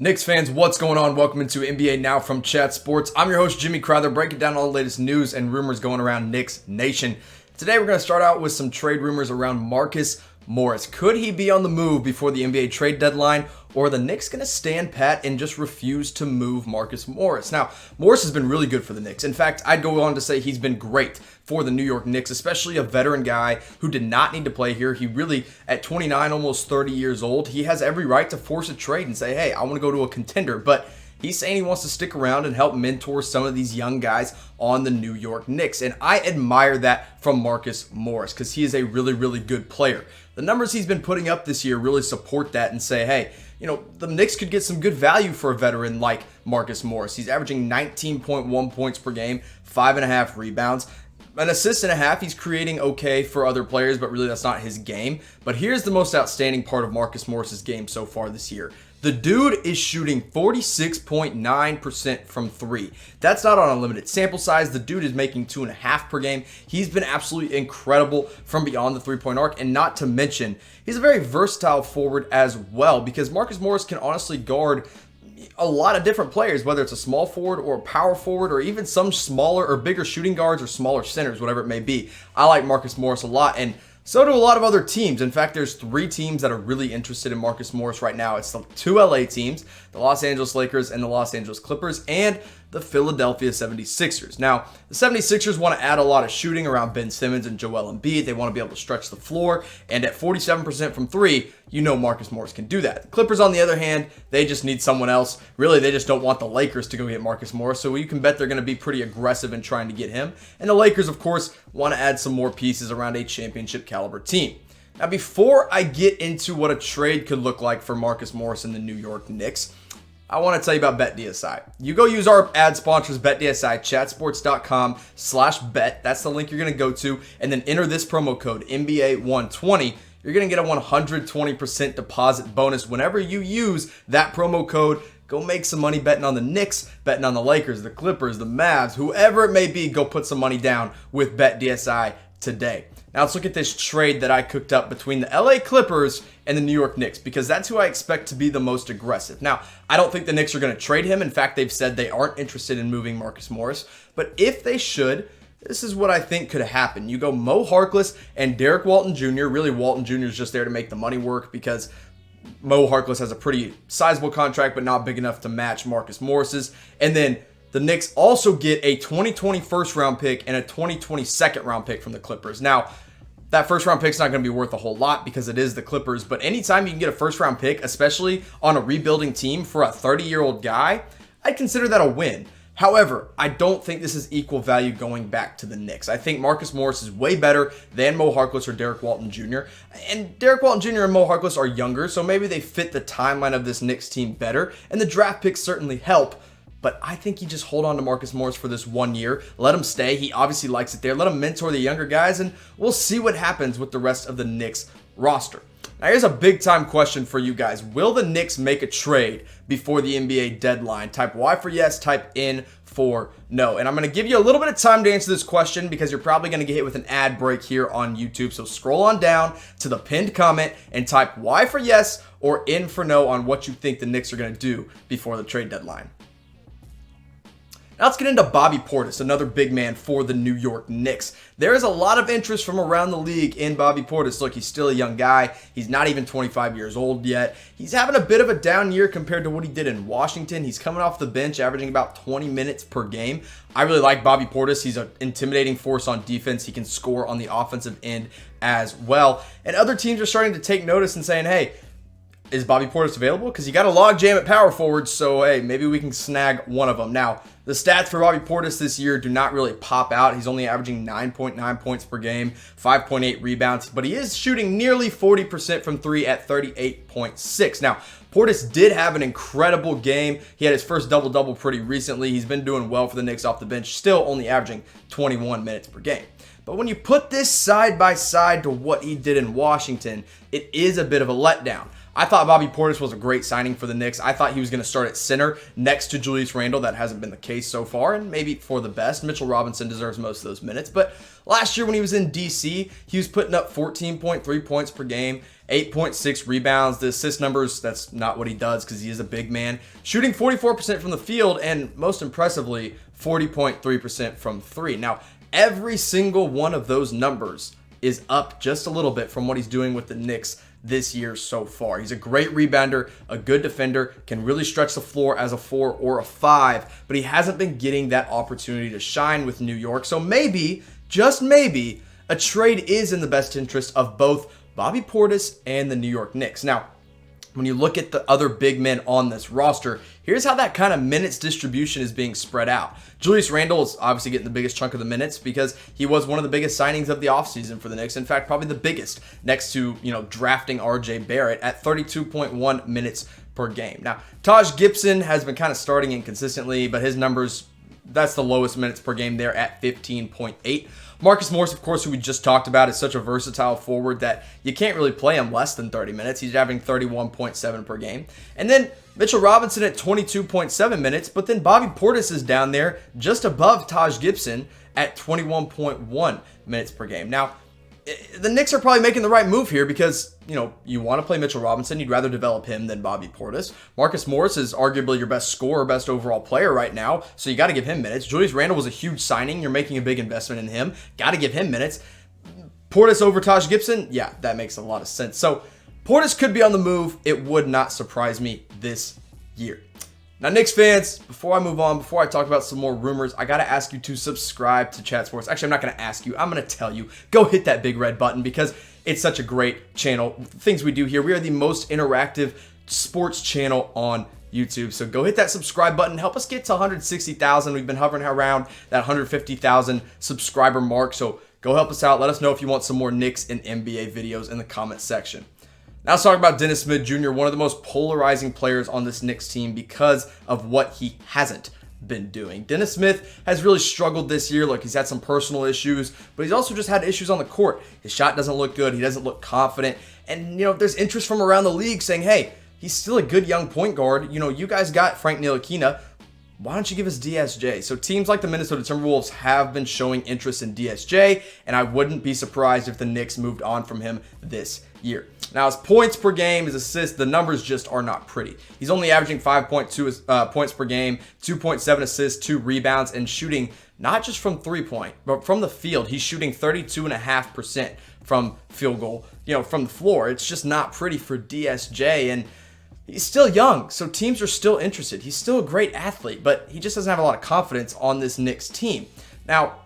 Knicks fans, what's going on? Welcome into NBA Now from Chat Sports. I'm your host, Jimmy Crowther, breaking down all the latest news and rumors going around Knicks Nation. Today, we're going to start out with some trade rumors around Marcus Morris. Could he be on the move before the NBA trade deadline, or are the Knicks going to stand pat and just refuse to move Marcus Morris? Now, Morris has been really good for the Knicks. In fact, I'd go on to say he's been great for the New York Knicks, especially a veteran guy who did not need to play here. He really, at 29, almost 30 years old, he has every right to force a trade and say, hey, I want to go to a contender. But he's saying he wants to stick around and help mentor some of these young guys on the New York Knicks. And I admire that from Marcus Morris because he is a really, really good player. The numbers he's been putting up this year really support that and say, hey, you know, the Knicks could get some good value for a veteran like Marcus Morris. He's averaging 19.1 points per game, 5.5 rebounds, an assist and a half. He's creating okay for other players, but really that's not his game. But here's the most outstanding part of Marcus Morris's game so far this year. The dude is shooting 46.9% from three. That's not on a limited sample size. The dude is making 2.5 per game. He's been absolutely incredible from beyond the three-point arc. And not to mention, he's a very versatile forward as well because Marcus Morris can honestly guard a lot of different players, whether it's a small forward or a power forward or even some smaller or bigger shooting guards or smaller centers, whatever it may be. I like Marcus Morris a lot, and so do a lot of other teams. In fact, there's 3 teams that are really interested in Marcus Morris right now. It's the 2 LA teams, the Los Angeles Lakers and the Los Angeles Clippers, and the Philadelphia 76ers. Now, the 76ers want to add a lot of shooting around Ben Simmons and Joel Embiid. They want to be able to stretch the floor, and at 47% from three, you know Marcus Morris can do that. The Clippers, on the other hand, they just need someone else. Really, they just don't want the Lakers to go get Marcus Morris, so you can bet they're going to be pretty aggressive in trying to get him. And the Lakers, of course, want to add some more pieces around a championship caliber team. Now, before I get into what a trade could look like for Marcus Morris and the New York Knicks, I want to tell you about BetDSI. You go use our ad sponsors, BetDSI, chatsports.com/bet. That's the link you're going to go to, and then enter this promo code NBA120. You're going to get a 120% deposit bonus whenever you use that promo code. Go make some money betting on the Knicks, betting on the Lakers, the Clippers, the Mavs, whoever it may be. Go put some money down with BetDSI today. Now let's look at this trade that I cooked up between the LA Clippers and the New York Knicks because that's who I expect to be the most aggressive. Now, I don't think the Knicks are going to trade him. In fact, they've said they aren't interested in moving Marcus Morris. But if they should, this is what I think could happen. You go Mo Harkless and Derek Walton Jr. Really, Walton Jr. is just there to make the money work because Mo Harkless has a pretty sizable contract, but not big enough to match Marcus Morris's. And then the Knicks also get a 2020 first round pick and a 2020 second round pick from the Clippers. Now, that first round pick's not going to be worth a whole lot because it is the Clippers, but anytime you can get a first round pick, especially on a rebuilding team for a 30-year-old guy, I'd consider that a win. However, I don't think this is equal value going back to the Knicks. I think Marcus Morris is way better than Mo Harkless or Derek Walton Jr. And Derek Walton Jr. and Mo Harkless are younger, so maybe they fit the timeline of this Knicks team better, and the draft picks certainly help. But I think you just hold on to Marcus Morris for this 1 year. Let him stay. He obviously likes it there. Let him mentor the younger guys, and we'll see what happens with the rest of the Knicks roster. Now, here's a big-time question for you guys. Will the Knicks make a trade before the NBA deadline? Type Y for yes, type N for no. And I'm going to give you a little bit of time to answer this question because you're probably going to get hit with an ad break here on YouTube. So scroll on down to the pinned comment and type Y for yes or N for no on what you think the Knicks are going to do before the trade deadline. Now let's get into Bobby Portis, another big man for the New York Knicks. There is a lot of interest from around the league in Bobby Portis. Look, he's still a young guy. He's not even 25 years old yet. He's having a bit of a down year compared to what he did in Washington. He's coming off the bench, averaging about 20 minutes per game. I really like Bobby Portis. He's an intimidating force on defense. He can score on the offensive end as well. And other teams are starting to take notice and saying, hey, is Bobby Portis available? Because he got a log jam at power forward, so hey, maybe we can snag one of them. Now, the stats for Bobby Portis this year do not really pop out. He's only averaging 9.9 points per game, 5.8 rebounds, but he is shooting nearly 40% from three at 38.6. Now, Portis did have an incredible game. He had his first double-double pretty recently. He's been doing well for the Knicks off the bench, still only averaging 21 minutes per game. But when you put this side by side to what he did in Washington, it is a bit of a letdown. I thought Bobby Portis was a great signing for the Knicks. I thought he was going to start at center next to Julius Randle. That hasn't been the case so far, and maybe for the best. Mitchell Robinson deserves most of those minutes. But last year when he was in DC, he was putting up 14.3 points per game, 8.6 rebounds. The assist numbers, that's not what he does because he is a big man. Shooting 44% from the field, and most impressively, 40.3% from three. Now, every single one of those numbers is up just a little bit from what he's doing with the Knicks this year so far. He's a great rebounder, a good defender, can really stretch the floor as a 4 or a 5, but he hasn't been getting that opportunity to shine with New York. So maybe, just maybe, a trade is in the best interest of both Bobby Portis and the New York Knicks. Now, when you look at the other big men on this roster, here's how that kind of minutes distribution is being spread out. Julius Randle is obviously getting the biggest chunk of the minutes because he was one of the biggest signings of the offseason for the Knicks. In fact, probably the biggest next to, drafting RJ Barrett at 32.1 minutes per game. Now, Taj Gibson has been kind of starting inconsistently, but his numbers, that's the lowest minutes per game there at 15.8. Marcus Morris, of course, who we just talked about, is such a versatile forward that you can't really play him less than 30 minutes. He's averaging 31.7 per game. And then Mitchell Robinson at 22.7 minutes, but then Bobby Portis is down there just above Taj Gibson at 21.1 minutes per game. Now, the Knicks are probably making the right move here because, you want to play Mitchell Robinson. You'd rather develop him than Bobby Portis. Marcus Morris is arguably your best scorer, best overall player right now, so you got to give him minutes. Julius Randle was a huge signing. You're making a big investment in him. Got to give him minutes. Portis over Taj Gibson? Yeah, that makes a lot of sense. So Portis could be on the move. It would not surprise me this year. Now, Knicks fans, before I move on, before I talk about some more rumors, I got to ask you to subscribe to Chat Sports. Actually, I'm not going to ask you. I'm going to tell you. Go hit that big red button because it's such a great channel. Things we do here. We are the most interactive sports channel on YouTube. So go hit that subscribe button. Help us get to 160,000. We've been hovering around that 150,000 subscriber mark. So go help us out. Let us know if you want some more Knicks and NBA videos in the comment section. Now let's talk about Dennis Smith Jr., one of the most polarizing players on this Knicks team because of what he hasn't been doing. Dennis Smith has really struggled this year. Look, he's had some personal issues, but he's also just had issues on the court. His shot doesn't look good. He doesn't look confident. And, there's interest from around the league saying, hey, he's still a good young point guard. You guys got Frank Ntilikina. Why don't you give us DSJ? So teams like the Minnesota Timberwolves have been showing interest in DSJ, and I wouldn't be surprised if the Knicks moved on from him this year. Now, his points per game, his assists, the numbers just are not pretty. He's only averaging 5.2 points per game, 2.7 assists, 2 rebounds, and shooting not just from three-point, but from the field. He's shooting 32.5% from field goal, from the floor. It's just not pretty for DSJ, and he's still young, so teams are still interested. He's still a great athlete, but he just doesn't have a lot of confidence on this Knicks team. Now,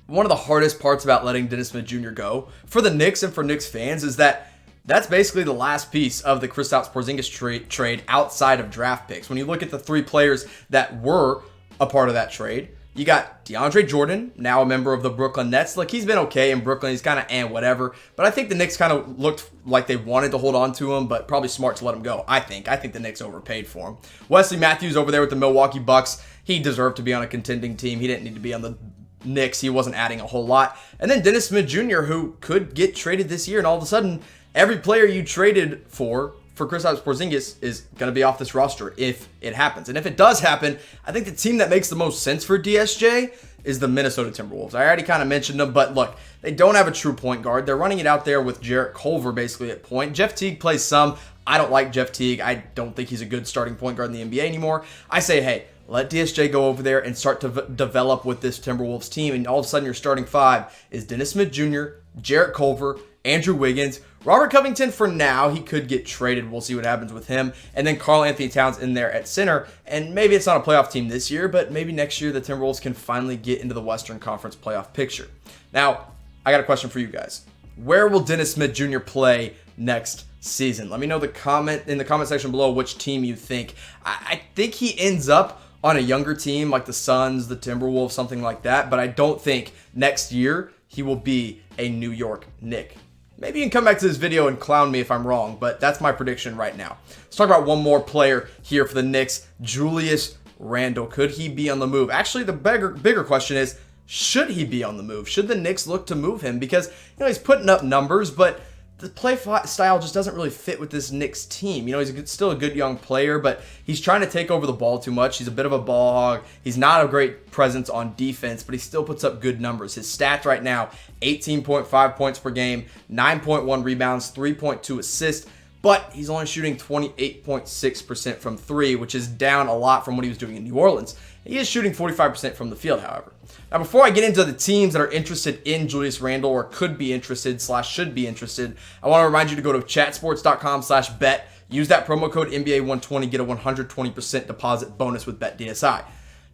one of the hardest parts about letting Dennis Smith Jr. go for the Knicks and for Knicks fans is that that's basically the last piece of the Kristaps Porzingis trade outside of draft picks. When you look at the 3 players that were a part of that trade, you got DeAndre Jordan, now a member of the Brooklyn Nets. Look, he's been okay in Brooklyn. He's kind of whatever. But I think the Knicks kind of looked like they wanted to hold on to him, but probably smart to let him go, I think. I think the Knicks overpaid for him. Wesley Matthews over there with the Milwaukee Bucks. He deserved to be on a contending team. He didn't need to be on the Knicks. He wasn't adding a whole lot. And then Dennis Smith Jr., who could get traded this year, and all of a sudden, every player you traded for Kristaps Porzingis is going to be off this roster if it happens. And if it does happen, I think the team that makes the most sense for DSJ is the Minnesota Timberwolves. I already kind of mentioned them, but look, they don't have a true point guard. They're running it out there with Jarrett Culver basically at point. Jeff Teague plays some. I don't like Jeff Teague. I don't think he's a good starting point guard in the NBA anymore. I say, hey, let DSJ go over there and start to develop with this Timberwolves team, and all of a sudden your starting 5 is Dennis Smith Jr., Jarrett Culver, Andrew Wiggins, Robert Covington for now. He could get traded. We'll see what happens with him. And then Karl Anthony Towns in there at center. And maybe it's not a playoff team this year, but maybe next year the Timberwolves can finally get into the Western Conference playoff picture. Now, I got a question for you guys. Where will Dennis Smith Jr. play next season? Let me know in the comment section below which team you think. I think he ends up on a younger team like the Suns, the Timberwolves, something like that. But I don't think next year he will be a New York Knick. Maybe you can come back to this video and clown me if I'm wrong, but that's my prediction right now. Let's talk about one more player here for the Knicks, Julius Randle. Could he be on the move? Actually, the bigger question is, should he be on the move? Should the Knicks look to move him? Because, he's putting up numbers, but the play style just doesn't really fit with this Knicks team. He's still a good young player, but he's trying to take over the ball too much. He's a bit of a ball hog. He's not a great presence on defense, but he still puts up good numbers. His stats right now, 18.5 points per game, 9.1 rebounds, 3.2 assists, but he's only shooting 28.6% from three, which is down a lot from what he was doing in New Orleans. He is shooting 45% from the field, however. Now, before I get into the teams that are interested in Julius Randle or could be interested / should be interested, I want to remind you to go to chatsports.com/bet. Use that promo code NBA120, get a 120% deposit bonus with BetDSI.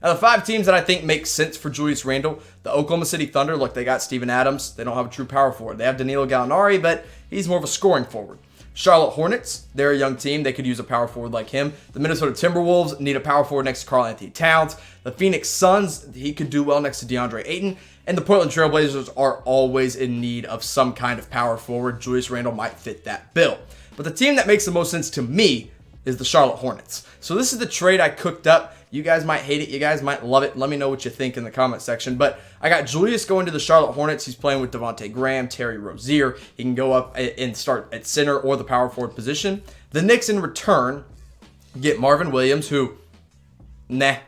Now, the 5 teams that I think make sense for Julius Randle, the Oklahoma City Thunder, look, they got Steven Adams. They don't have a true power forward. They have Danilo Gallinari, but he's more of a scoring forward. Charlotte Hornets, they're a young team. They could use a power forward like him. The Minnesota Timberwolves need a power forward next to Karl-Anthony Towns. The Phoenix Suns, he could do well next to DeAndre Ayton. And the Portland Trail Blazers are always in need of some kind of power forward. Julius Randle might fit that bill. But the team that makes the most sense to me is the Charlotte Hornets. So this is the trade I cooked up. You guys might hate it. You guys might love it. Let me know what you think in the comment section. But I got Julius going to the Charlotte Hornets. He's playing with Devontae Graham, Terry Rozier. He can go up and start at center or the power forward position. The Knicks in return get Marvin Williams, who,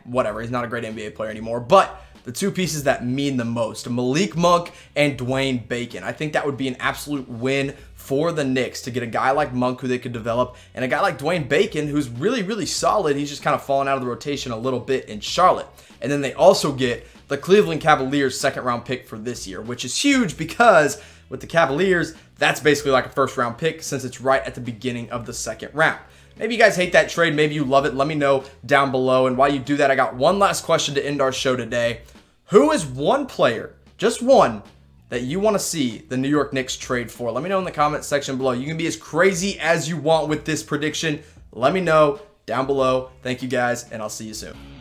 whatever. He's not a great NBA player anymore. But the 2 pieces that mean the most, Malik Monk and Dwayne Bacon. I think that would be an absolute win for the Knicks to get a guy like Monk who they could develop and a guy like Dwayne Bacon who's really, really solid. He's just kind of fallen out of the rotation a little bit in Charlotte. And then they also get the Cleveland Cavaliers 2nd round pick for this year, which is huge because with the Cavaliers, that's basically like a 1st round pick since it's right at the beginning of the 2nd round. Maybe you guys hate that trade. Maybe you love it. Let me know down below. And while you do that, I got one last question to end our show today. Who is one player, just one, that you want to see the New York Knicks trade for? Let me know in the comment section below. You can be as crazy as you want with this prediction. Let me know down below. Thank you guys, and I'll see you soon.